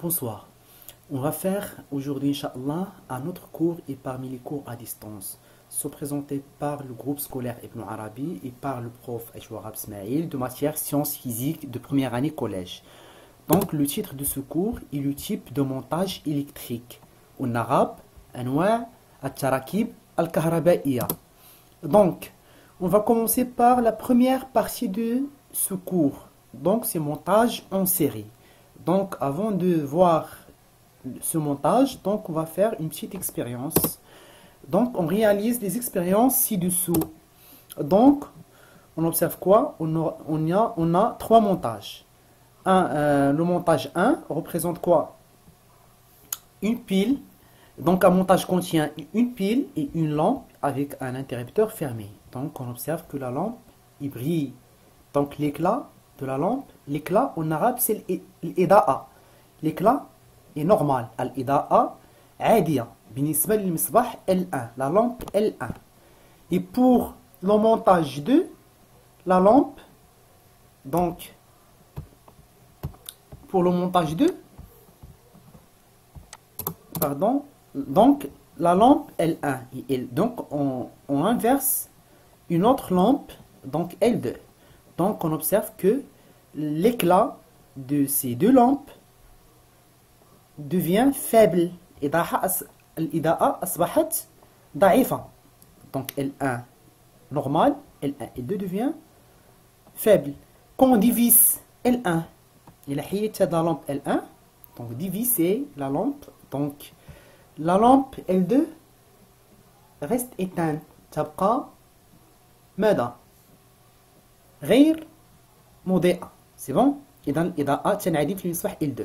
Bonsoir. On va faire aujourd'hui, Inch'Allah, un autre cours et parmi les cours à distance, sont présentés par le groupe scolaire Ibn Arabi et par le prof Aishwarab Smaïl de matière sciences physiques de première année collège. Donc, le titre de ce cours est le type de montage électrique. En arabe, Anwa' al-Tarakib al-Kahraba'iya. Donc, on va commencer par la première partie de ce cours. Donc, c'est montage en série. Donc, avant de voir ce montage, donc on va faire une petite expérience. Donc, on réalise des expériences ci-dessous. Donc, on observe quoi? On a trois montages. Le montage 1 représente quoi? Une pile. Donc, un montage contient une pile et une lampe avec un interrupteur fermé. Donc, on observe que la lampe, il brille. Donc, l'éclat de la lampe, l'éclat en arabe, c'est l'ida'a. L'éclat est normal. L'ida'a, عادية. بالنسبة للمصباح L1, la lampe L1. Et pour le montage 2, la lampe, donc, pour le montage 2, pardon, donc, la lampe L1 et L. Donc, on inverse une autre lampe, donc L2. Donc, on observe que l'éclat de ces deux lampes devient faible. الإضاءة أصبحت ضعيفة. Donc, L1 normal, L1 et L2 devient faible. Quand on divise L1, il y a la lampe L1, donc diviser la lampe, donc la lampe L2 reste éteinte. تبقى ماذا؟ غير مضيئة. C'est bon? إذا الإضاءة تنعدم في المصباح L2.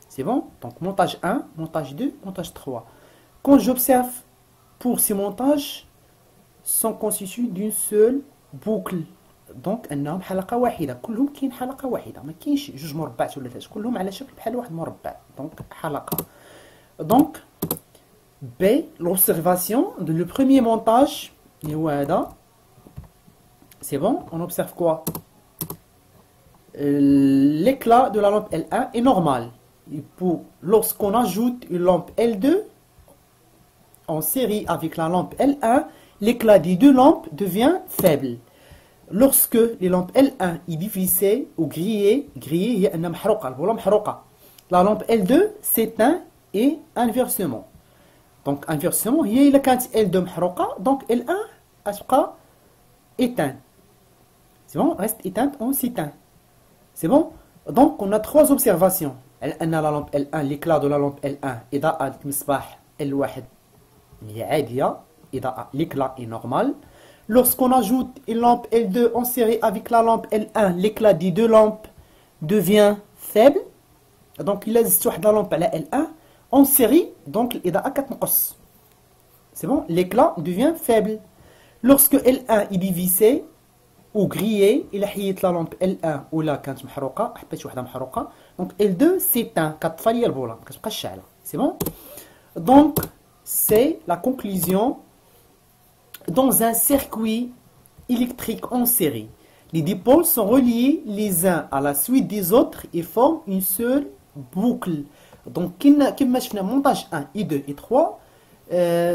C'est bon? Donc montage 1, montage 2, montage 3. Quand j'observe pour ces montages, sont constitués d'une seule boucle. Donc انهم حلقة واحدة. كلهم كاين حلقة واحدة. ما كاينش جوج مربعات ولا ثلاث. كلهم على شكل بحال واحد مربع. Donc حلقة. Donc B, l'observation de le premier montage. C'est bon? On observe quoi? L'éclat de la lampe L1 est normal. Et lorsqu'on ajoute une lampe L2 en série avec la lampe L1, l'éclat des deux lampes devient faible. Lorsque les lampes L1 est divisée ou grillée, la lampe L2 s'éteint et inversement. Donc inversement, il y a L2 محروقة, donc L1 تبقى éteint. C'est bon? Reste éteinte, on s'éteint. C'est bon? Donc on a trois observations. La lampe L1, l'éclat de la lampe L1 إضاءة المصباح L1 هي عادية. L'éclat est normal. Lorsqu'on ajoute une lampe L2 en série avec la lampe L1, l'éclat des deux lampes devient faible. Donc il existe la lampe على L1 en série, donc الإضاءة كتنقص. C'est bon? L'éclat devient faible. Lorsque L1 est divisé ou grillé, il حيت la lampe L1 ولا كانت محروقة، حبيت وحدة محروقة، donc L2 s'éteint كتطفى ليا البولة، ما كتبقاش شاعلة. C'est bon? Donc c'est la conclusion. Dans un circuit électrique en série, les dipôles sont reliés les uns à la suite des autres et forment une seule boucle. Donc, comme je montage 1 et 2 et 3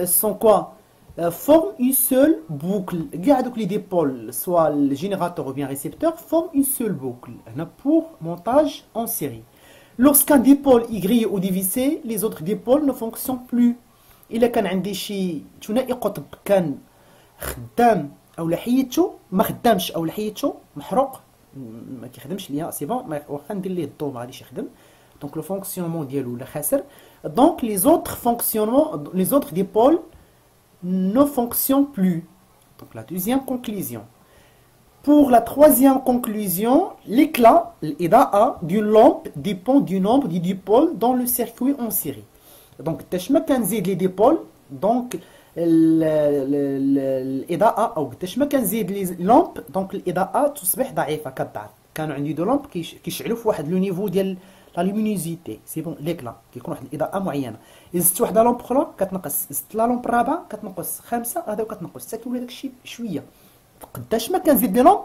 sont quoi? Forment une seule boucle. Donc, les dipôles, soit le générateur ou bien récepteur, forment une seule boucle pour montage en série. Lorsqu'un dipôle est grillé ou divisé, les autres dipôles ne fonctionnent plus. إلا كان عندي شي ثنائي قطب كان خدام او حيدته ما خدامش او حيدته محروق ما كيخدمش ليا سي بون واخا ندير ليه الضوء ما غاديش يخدم دونك لو فونكسيونمون ديالو ولا خاسر دونك les autres dipôles ne fonctionnent plus. Donc la deuxième conclusion. Pour la troisième conclusion, l'éclat l'إضاءة d'une lampe dépend du nombre de dipôles dans le circuit en série. Donc قداش ما كنزيد لي ديبول دونك الإضاءة أو قداش ما كنزيد لي لامب دونك الإضاءة تصبح ضعيفة كتضعف. كانوا عندي دو لامب كيشعلوا في واحد لو نيفو ديال لا لومينوزيتي سي بون ليكلا كيكون واحد الإضاءة معينة. إذا زدت واحد لامب أخرى كتنقص، زدت لا لامب الرابعة كتنقص، خامسة هذا كتنقص، حتى كيولي داكشي شوية. قداش ما كنزيد لي لامب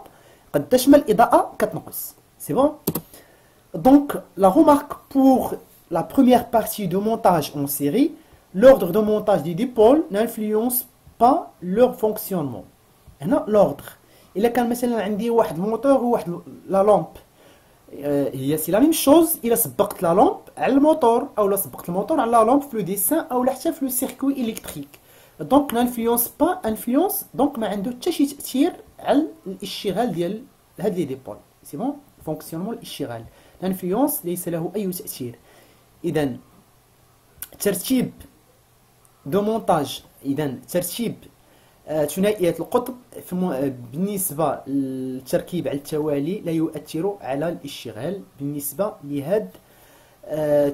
قداش ما الإضاءة كتنقص. سي بون. دونك لا remarque pour la première partie de montage en série, l'ordre de montage des dipôles n'influence pas leur fonctionnement. هنا l'ordre. إلا كان مثلا عندي واحد الموتور وواحد لا لامب، هي سي لا ميم شوز إلا سبقت لا لامب على الموتور أو لا سبقت الموتور على لا لامب في لو ديسان أو حتى في لو سيركوي إلكتريك. دونك نانفلونس با انفلونس، دونك ما عنده حتى شي تأثير على الاشتغال ديال هاد لي ديبول. سي بون فونكسيونمون الاشتغال، الانفلونس ليس له أي تأثير. إذا ترتيب دو مونتاج، إذا ترتيب ثنائيات القطب بالنسبة للتركيب على التوالي لا يؤثر على الاشتغال بالنسبة لهاد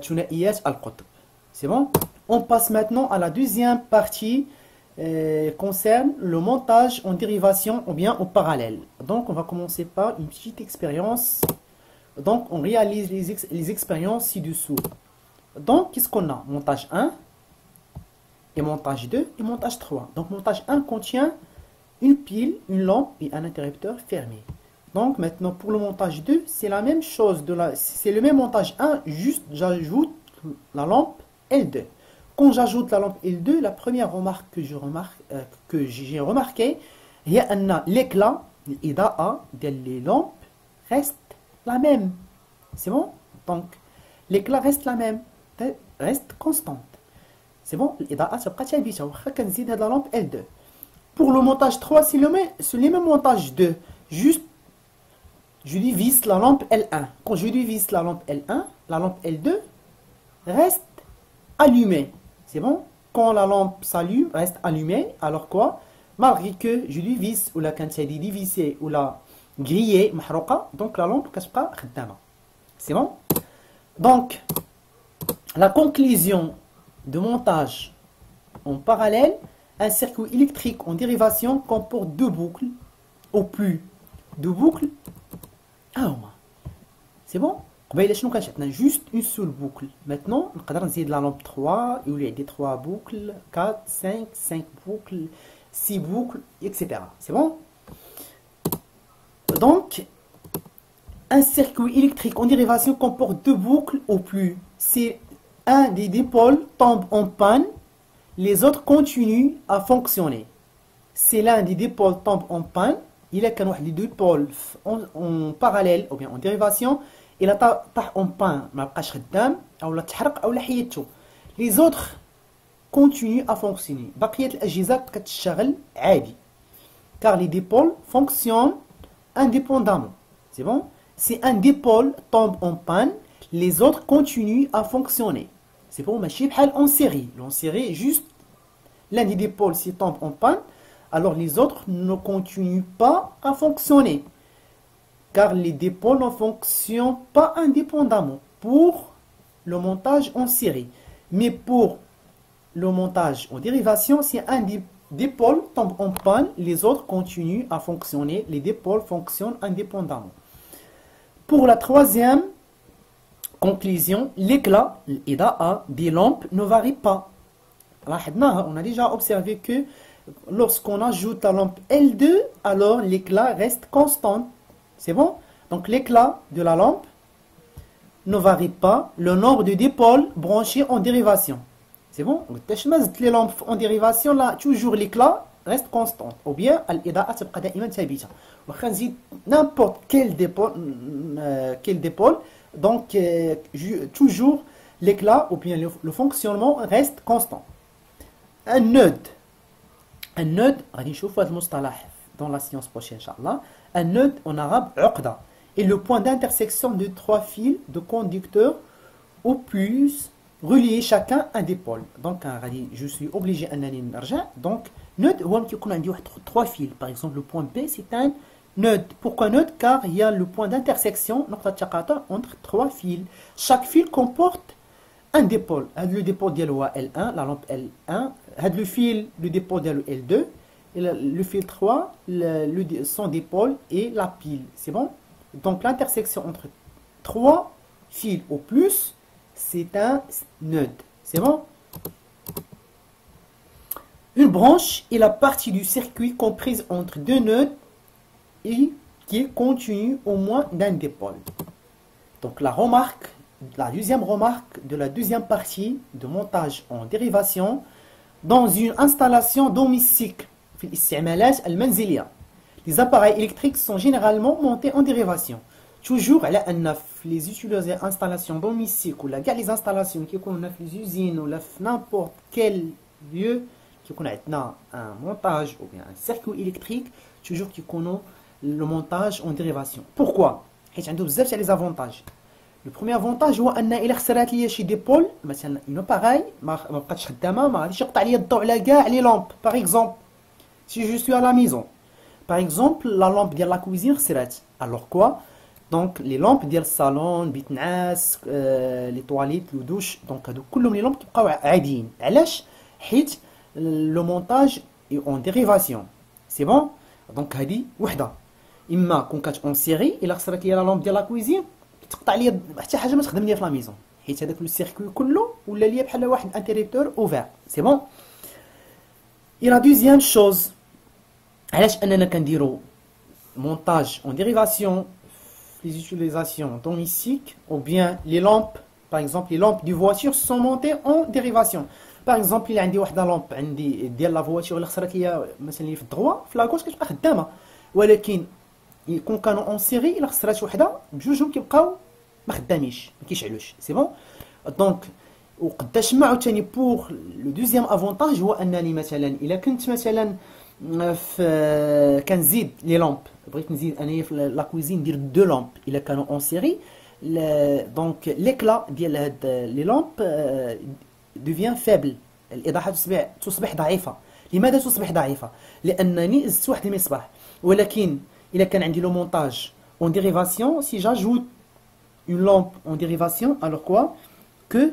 ثنائيات القطب. C'est bon? On passe maintenant à la deuxième partie concerne le montage en dérivation ou bien en parallèle. Donc on va commencer par une petite expérience. Donc on réalise les expériences ci-dessous. Donc qu'est-ce qu'on a? Montage 1 et montage 2 et montage 3. Donc montage 1 contient une pile, une lampe et un interrupteur fermé. Donc maintenant pour le montage 2, c'est la même chose, c'est le même montage 1, juste j'ajoute la lampe L2. Quand j'ajoute la lampe L2, la première remarque que j'ai remarqué, il y a l'éclat, l'IDAA des lampes reste la même. C'est bon? Donc l'éclat reste la même, reste constante. C'est bon? الإضاءة تبقى ثابتة واخا كنزيد هاد لا لامب L2. Pour le montage 3, c'est le même montage 2. Juste, je divise la lampe L1. Quand je divise la lampe L1, la lampe L2 reste allumée. C'est bon? Quand la lampe s'allume, reste allumée. Alors quoi? Malgré que je divise ou la quantité divisée ou la grillée, donc la lampe كتبقى خدامة. C'est bon? Donc, la conclusion de montage en parallèle, un circuit électrique en dérivation comporte deux boucles au plus. Deux boucles. Ah, c'est bon? Juste une seule boucle. Maintenant, on peut dire la lampe 3, il y a des 3 boucles, 4, 5 boucles, 6 boucles, etc. C'est bon? Donc, un circuit électrique en dérivation comporte deux boucles au plus. C'est un des dipôles tombe en panne, les autres continuent à fonctionner. Si l'un des dipôles tombe en panne, il y a qu'un des dipôles en parallèle ou bien en dérivation, il a طاح en panne, ما بقاش خدام أو لا تحرق أو لا حيدته. Les autres continuent à fonctionner. بقية الأجهزة كتشتغل عادي. Car les dipôles fonctionnent indépendamment. C'est bon? Si un dipôle tombe en panne, les autres continuent à fonctionner. C'est bon, ماشي بحال en série. En série, juste l'un des dipôles s'y tombe en panne, alors les autres ne continuent pas à fonctionner. Car les dipôles ne fonctionnent pas indépendamment pour le montage en série. Mais pour le montage en dérivation, si un dipôle tombe en panne, les autres continuent à fonctionner. Les dipôles fonctionnent indépendamment. Pour la troisième conclusion, l'éclat, l'IDAA des lampes ne varie pas. On a déjà observé que lorsqu'on ajoute la lampe L2, alors l'éclat reste constant. C'est bon? Donc l'éclat de la lampe ne varie pas le nombre de dipôles branchés en dérivation. C'est bon? Les lampes en dérivation, là, toujours l'éclat reste constant. Ou bien, l'IDAA تبقى دائما ثابتة. وخا نزيد n'importe quel dipôle, donc toujours l'éclat ou bien le fonctionnement reste constant. Un nœud, غادي نشوفوا هذا المصطلح dans la science prochaine, Inch'Allah. Un nœud en arabe, uqda, est le point d'intersection de 3 fils de conducteurs au plus reliés chacun un dipôle. Donc, je suis obligé أنني نرجع. Donc, nœud هو كيكون عندي واحد 3 fils. Par exemple, le point B, c'est un nœud. Pourquoi nœud? Car il y a le point d'intersection نقطة تقاطع entre 3 fils. Chaque fil comporte un dipôle. Le dipôle ديالو هو L1, la lampe L1. Le fil, le dipôle ديالو L2. Et le fil 3, son dipôle et la pile. C'est bon? Donc l'intersection entre 3 fils au plus, c'est un nœud. C'est bon? Une branche est la partie du circuit comprise entre deux nœuds et qui est continue au moins d'un dipôle. Donc la remarque la deuxième remarque de la deuxième partie de montage en dérivation dans une installation domestique. في الاستعمالات المنزلية. Les appareils électriques sont généralement montés en dérivation. Toujours على أن في les utiliser installations domestiques ولا كاع les installations كيكونوا في les usines ولا في n'importe quel lieu كيكون عندنا un montage ou bien un circuit électrique toujours كيكونوا le montage en dérivation. Pourquoi؟ حيت عنده بزاف تاع les avantages. Le premier avantage هو ان الا خسرات ليا شي ديبول مثلا اون اباراي ما بقاتش خدامه ما غاديش يقطع ليا الضوء على كاع لي لامب باغ اكزومبل سي جو سوي ا لا ميزون باغ اكزومبل لا لامب ديال لا كويزين خسرات الوغ كوا دونك لي لامب ديال الصالون بيت نعاس لي طواليت لو دوش دونك هادو كلهم لي لامب كيبقاو عاديين علاش حيت لو مونتاج اون ديريفاسيون سي بون دونك هادي وحده اما كون كات اون سيري الا خسرات ليا لا لامب ديال لا كويزين تقطع ليا حتى حاجه ما تخدم ليا في لا ميزون حيت هذاك لو سيركوي كله ولا ليا بحال واحد انتريبتور اوفير سي بون. اي لا دوزيام شوز علاش اننا كنديرو مونتاج اون ديريفاسيون في لي زوتيليزاسيون دوميستيك او بيان لي لامب باغ اكزومبل لي لامب دي فواتور سون مونتي اون ديريفاسيون باغ اكزومبل الا عندي واحد لا لامب عندي ديال لا فواتور اللي خسرت ليا مثلا اللي في الدغوا في لاكوش كتبقى خدامه ولكن يكون كانوا اون سيري الا خسرات وحده بجوجهم كيبقاو ما خدامينش ما كيشعلوش سي بون دونك وقداش ما عاوتاني بوغ لو دوزيام افونتاج هو انني مثلا الا كنت مثلا في كنزيد لي لامب بغيت نزيد انايا في لا كويزين ندير دو لامب الا كانوا اون سيري دونك ليكلا ديال هاد لي لامب دوفيان فابل الاضاءه تصبح ضعيفه. لماذا تصبح ضعيفه؟ لانني زدت واحد المصباح ولكن il y a le montage en dérivation. Si j'ajoute une lampe en dérivation, alors quoi? Que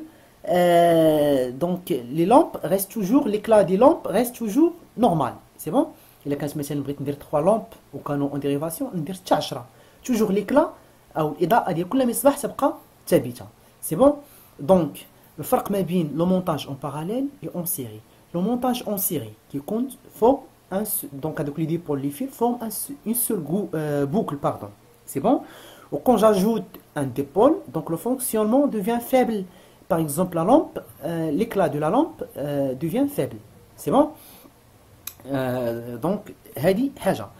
donc les lampes restent toujours, l'éclat des lampes reste toujours normal. C'est bon? Il y a quand même dire 3 lampes au canon en dérivation, on dire 10. Toujours l'éclat ou l'IDA ديال كل مصباح تبقى ثابته. C'est bon? Donc le فرق ما بين le montage en parallèle et en série. Le montage en série qui compte faut donc avec les dipôles les fils forment une seule boucle, pardon. C'est bon? Ou quand j'ajoute un dipôle, donc le fonctionnement devient faible. Par exemple, la lampe, l'éclat de la lampe devient faible. C'est bon? Donc, hadi haja.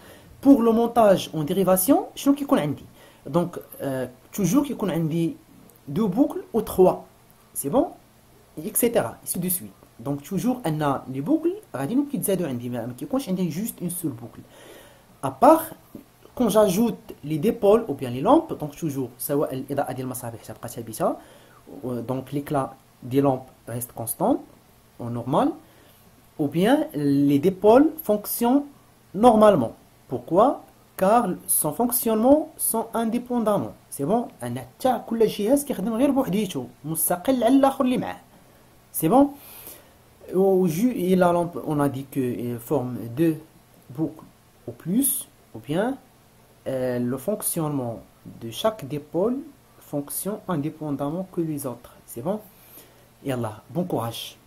Pour le montage en dérivation, je sais qu'il عندي. Donc, toujours qu'il y ait 2 boucles ou 3. C'est bon? Etc. Ainsi de suite. Donc toujours on a les boucles غادي نبقى يتزادوا عندي ما كيكونش عندي juste une seule boucle à part quand j'ajoute les dipôles ou bien les lampes donc toujours سواء الإضاءة ديال المصابيح تبقى ثابته donc l'éclat des lampes reste constant au normal ou bien les dipôles fonctionnent normalement. Pourquoi? Car son fonctionnement sont indépendamment. C'est bon? أنا حتى كل جهاز كيخدم غير بوحديته مستقل على الآخر اللي معاه. C'est bon? Et la lampe, on a dit qu'elle forme 2 boucles ou plus, ou bien le fonctionnement de chaque dipôle fonctionne indépendamment que les autres. C'est bon? Et Allah, bon courage.